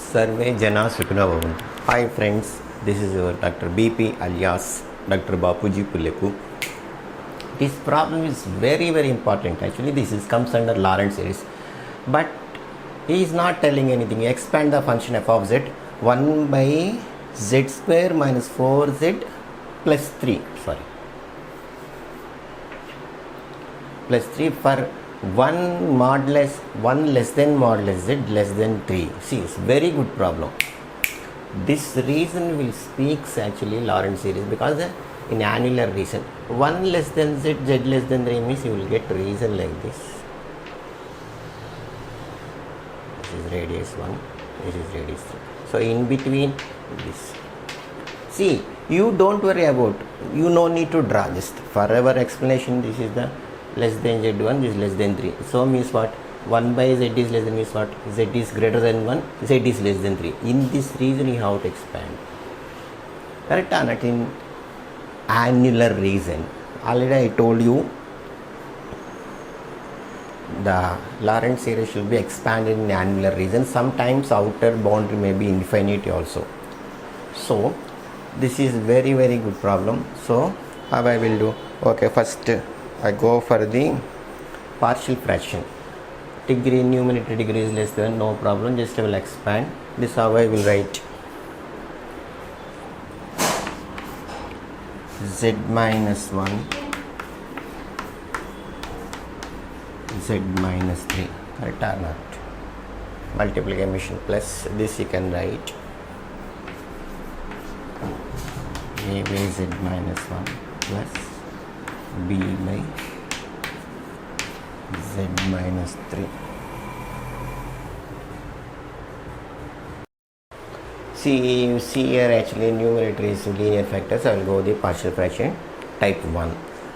Sarve Jana Sukhna Bhavantu. Hi friends, this is your Dr. BP alias Dr. Bapuji Pulepu. This problem is very important. Actually, comes under Laurent series, but he is not telling anything. Expand the function f of z 1 by z square minus 4z plus 3. Plus 3 for 1 less than modulus z less than 3. See, it's very good problem. This reason will speaks actually Laurent series because in annular reason 1 less than z less than 3 means you will get reason like this. This is radius 1, this is radius 3. So in between this. See, you don't worry about, you no need to draw, just forever explanation. This is the less than z1, this is less than 3. So means what? 1 by z is less than means what? Z is greater than 1, z is less than 3. In this reason you have to expand. Correct or not? In annular reason. Already I told you the Laurent series should be expanded in annular reason. Sometimes outer boundary may be infinity also. So this is very good problem. So how I will do? Okay, first I go for the partial fraction. Degree, numerator degree is less than, no problem, just I will expand. This how I will write. Z minus 1, Z minus 3, correct or not? Multiplication plus, this you can write. A by Z minus 1 plus B by Z minus 3. See, you see here actually numerator is linear factors. I will go the partial fraction type 1.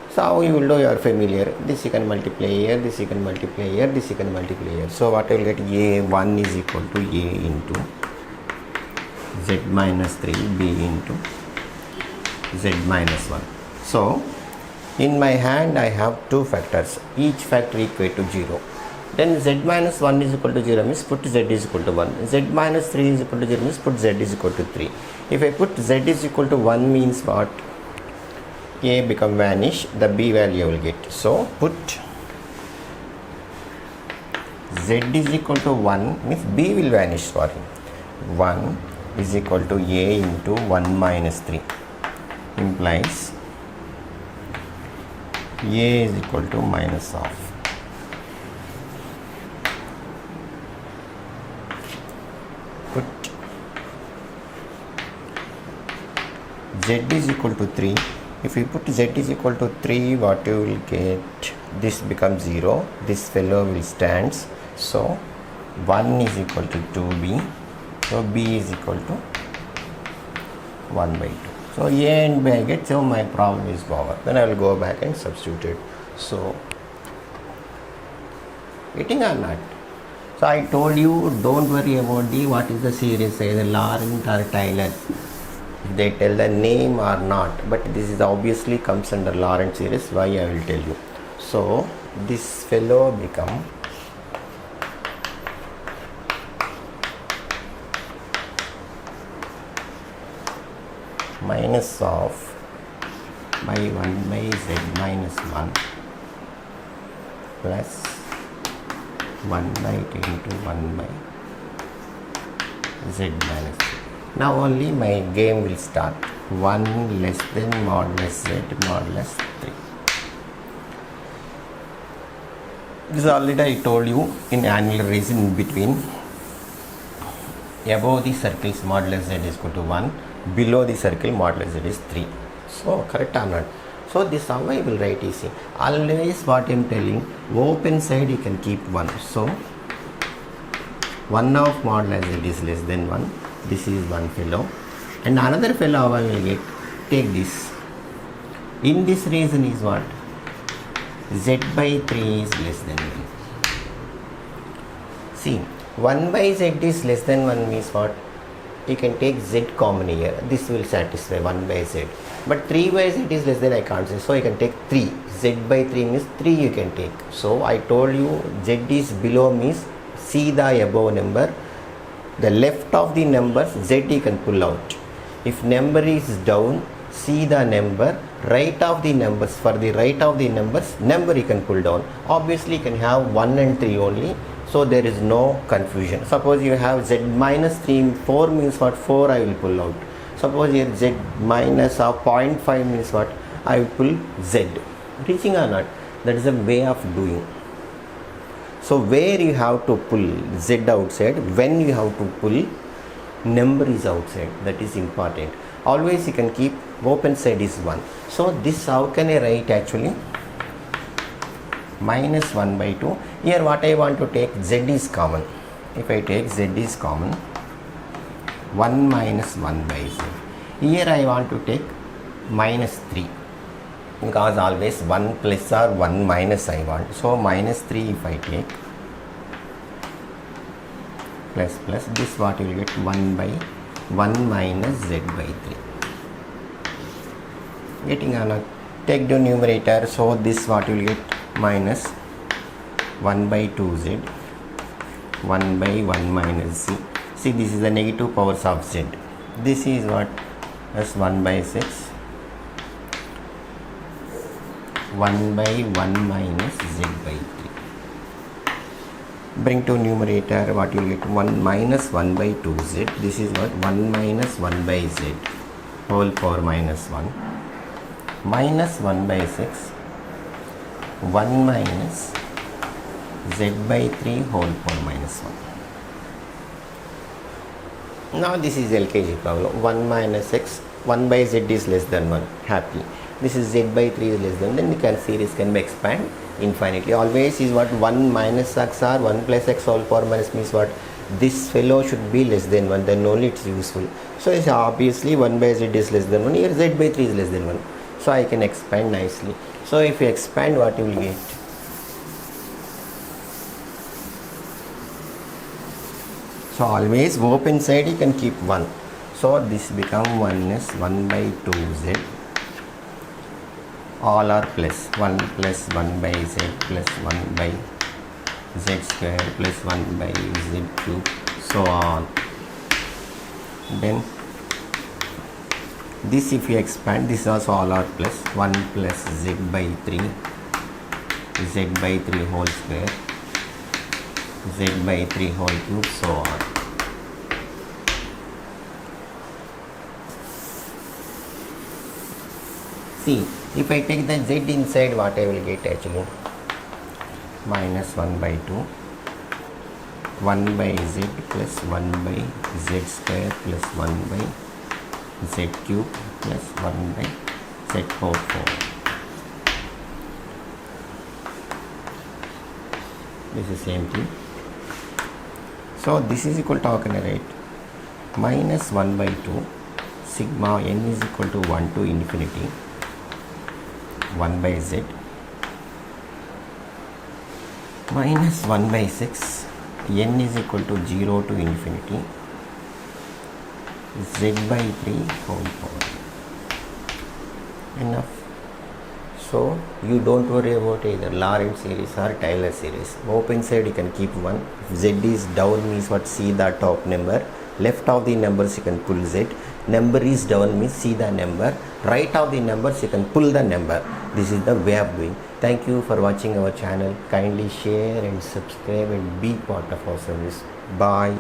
So how you will do, you are familiar. This you can multiply here, this you can multiply here, this you can multiply here. So what I will get? A1 is equal to A into Z minus 3 B into Z minus 1. So in my hand I have two factors, each factor equal to 0. Then z minus 1 is equal to 0 means put z is equal to 1. Z minus 3 is equal to 0 means put z is equal to 3. If I put z is equal to 1 means what? A become vanish, the b value I will get. So put z is equal to 1 means b will vanish, 1 is equal to a into 1 minus 3 implies a is equal to minus of. Put z is equal to 3. If we put z is equal to 3, what you will get? This becomes 0. This fellow will stands. So 1 is equal to 2b. So b is equal to 1 by 2. So a and b I get, so my problem is over. Then I will go back and substitute it. So getting or not? So I told you, don't worry about the what is the series, either Laurent or Taylor. They tell the name or not, but this is obviously comes under Laurent series. Why I will tell you. So this fellow become minus of by 1 by z minus 1 plus 1 by 2 into 1 by z minus 3. Now only my game will start. 1 less than modulus z modulus 3. This already I told you in annular reason in between. Above the circle modulus z is equal to 1. Below the circle modulus z is 3. So correct or not? So this how I will write easy. Always what I am telling, open side you can keep 1. So 1 of modulus z is less than 1. This is one fellow. And another fellow how I will get? Take this. In this reason is what? Z by 3 is less than 1. See, 1 by z is less than 1 means what? You can take z common here. This will satisfy 1 by z. But 3 by z is less than, I can't say. So you can take 3. Z by 3 means 3 you can take. So I told you z is below means see the above number. The left of the numbers z you can pull out. If number is down, see the number. Right of the numbers, for the right of the numbers, number you can pull down. Obviously you can have 1 and 3 only, so there is no confusion. Suppose you have z minus 3, 4 means what? 4 I will pull out. Suppose here z minus 0.5 means what? I will pull z. Reaching or not? That is a way of doing. So where you have to pull z outside, when you have to pull number is outside, that is important. Always you can keep open side is 1. So this how can I write actually? Minus 1 by 2. Here what I want to take, z is common. If I take z is common, 1 minus 1 by z. Here I want to take minus 3. Because always 1 plus or 1 minus I want. So minus 3 if I take, plus this what you will get, 1 by 1 minus z by 3. Getting on a, take the numerator, so this what you will get, minus 1 by 2z, 1 by 1 minus z. See, this is the negative powers of z. This is what? As 1 by 6, 1 by 1 minus z by 3. Bring to numerator, what you will get, 1 minus 1 by 2z. This is what? 1 minus 1 by z whole power minus 1, minus 1 by 6, 1 minus z by 3 whole power minus 1. Now this is LKG problem. 1 minus 6, 1 by z is less than 1. Happy. This is z by 3 is less than, then the series can be expand infinitely. Always is what? 1 minus x or 1 plus x whole power minus means what? This fellow should be less than 1, then only it's useful. So it's obviously 1 by z is less than 1. Here z by 3 is less than 1. So I can expand nicely. So if you expand, what you will get? So always open side you can keep 1. So this become 1 is 1 by 2z. All are plus 1 plus 1 by z plus 1 by z square plus 1 by z cube, so on. Then this if you expand, this also all are plus 1 plus z by 3, z by 3 whole square, z by 3 whole cube, so on. See, if I take the z inside, what I will get actually? Minus 1 by 2, 1 by z plus 1 by z square plus 1 by z cube plus 1 by z power 4. This is same thing. So this is equal to, how can I write? Minus 1 by 2 sigma n is equal to 1 to infinity 1 by z minus 1 by 6 n is equal to 0 to infinity z by 3 whole power. Enough. So you don't worry about either Lorentz series or Taylor series. Open side you can keep 1. If z is down means what? See the top number. Left of the numbers you can pull z. Number is down means see the number. Right of the numbers you can pull the number. This is the way of doing. Thank you for watching our channel. Kindly share and subscribe and be part of our service. Bye.